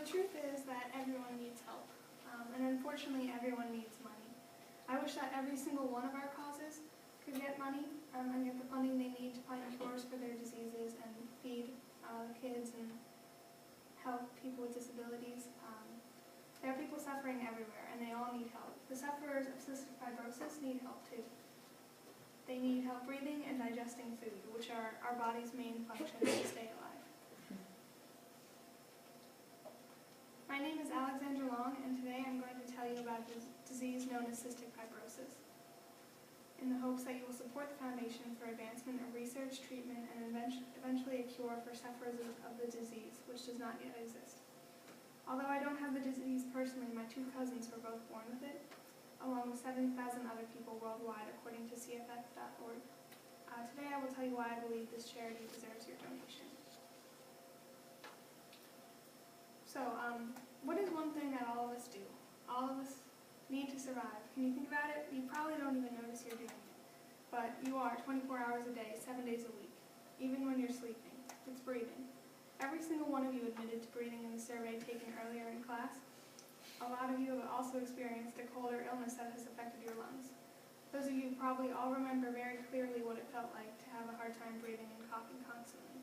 truth is that everyone needs help, and unfortunately everyone needs money. I wish that every single one of our causes could get money and get the funding they need to find cures for their diseases and feed kids and help people with disabilities. There are people suffering everywhere, and they all need help. The sufferers of cystic fibrosis need help too. They need help breathing and digesting food, which are our body's main functions to stay alive. My name is Alexandra Long, and today I'm going to tell you about a disease known as cystic fibrosis, in the hopes that you will support the Foundation for Advancement of Research, Treatment, and eventually a cure for sufferers of the disease, which does not yet exist. Although I don't have the disease personally, my two cousins were both born with it, along with 70,000 other people worldwide, according to CFF.org. Today I will tell you why I believe this charity deserves your donation. So, what is one thing that all of us do? All of us need to survive. Can you think about it? You probably don't even notice you're doing it. But you are 24 hours a day, 7 days a week, even when you're sleeping. It's breathing. Every single one of you admitted to breathing in the survey taken earlier in class. A lot of you have also experienced a cold or illness that has affected your lungs. Those of you probably all remember very clearly what it felt like to have a hard time breathing and coughing constantly.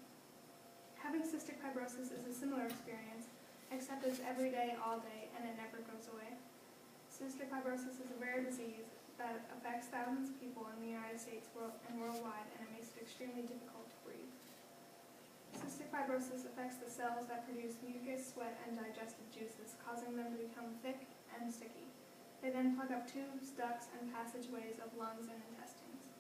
Having cystic fibrosis is a similar experience, except it's every day, all day, and it never goes away. Cystic fibrosis is a rare disease that affects thousands of people in the United States and worldwide, and it makes it extremely difficult to breathe. Cystic fibrosis affects the cells that produce mucus, sweat, and digestive juices, causing them to become thick and sticky. They then plug up tubes, ducts, and passageways of lungs and intestines.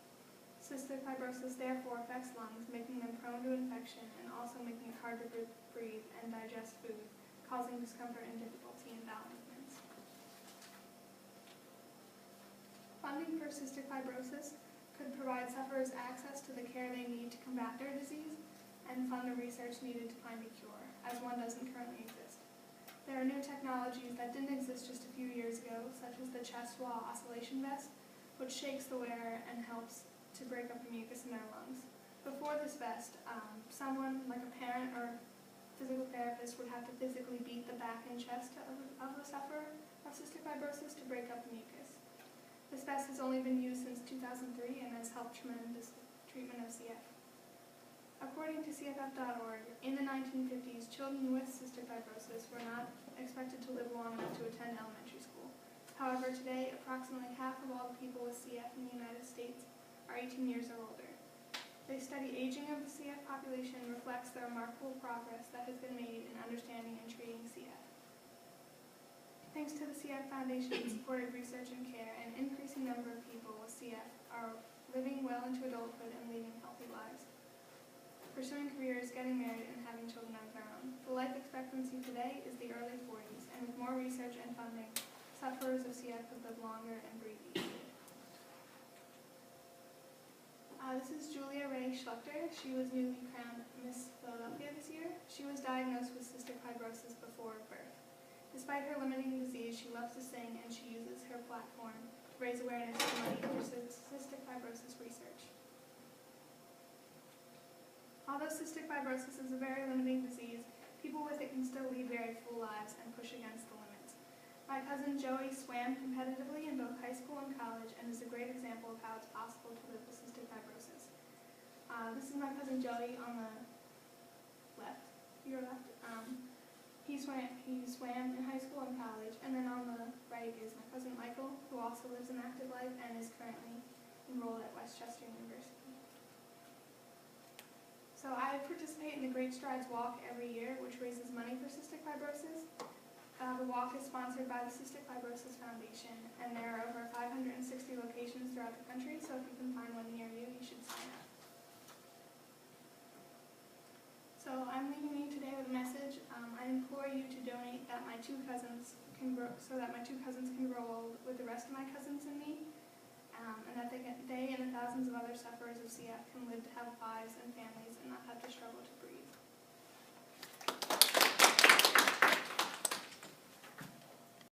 Cystic fibrosis therefore affects lungs, making them prone to infection and also making it hard to breathe and digest food, causing discomfort and difficulty in bowel movements. Funding for cystic fibrosis could provide sufferers access to the care they need to combat their disease and fund the research needed to find a cure, as one doesn't currently exist. There are new technologies that didn't exist just a few years ago, such as the chest wall oscillation vest, which shakes the wearer and helps to break up the mucus in their lungs. Before this vest, someone, like a parent or physical therapist, would have to physically beat the back and chest of the sufferer of cystic fibrosis to break up the mucus. This vest has only been used since 2003 and has helped tremendous treatment of CF. According to CFF.org, in the 1950s, children with cystic fibrosis were not expected to live long enough to attend elementary school. However, today, approximately half of all the people with CF in the United States are 18 years or older. The study aging of the CF population reflects the remarkable progress that has been made in understanding and treating CF. Thanks to the CF Foundation's supported research and care, an increasing number of people with CF are living well into adulthood and leading healthy lives, pursuing careers, getting married, and having children of their own. The life expectancy today is the early 40s, and with more research and funding, sufferers of CF could live longer and breathe easier. This is Julia Ray Schlechter. She was newly crowned Miss Philadelphia this year. She was diagnosed with cystic fibrosis before birth. Despite her limiting disease, she loves to sing, and she uses her platform to raise awareness and money for cystic fibrosis research. Although cystic fibrosis is a very limiting disease, people with it can still lead very full lives and push against the limits. My cousin Joey swam competitively in both high school and college and is a great example of how it's possible to live with cystic fibrosis. This is my cousin Joey on the left, your left. He swam in high school and college, and then on the right is my cousin Michael, who also lives an active life and is currently enrolled at Westchester University. So I participate in the Great Strides Walk every year, which raises money for cystic fibrosis. The walk is sponsored by the Cystic Fibrosis Foundation, and there are over 560 locations throughout the country, so if you can find one near you, you should sign up. So I'm leaving you today with a message. I implore you to donate that my two cousins can grow, so that my two cousins can grow old with the rest of my cousins and me, and that they and the thousands of other sufferers of CF can live to have lives and families and not have to struggle to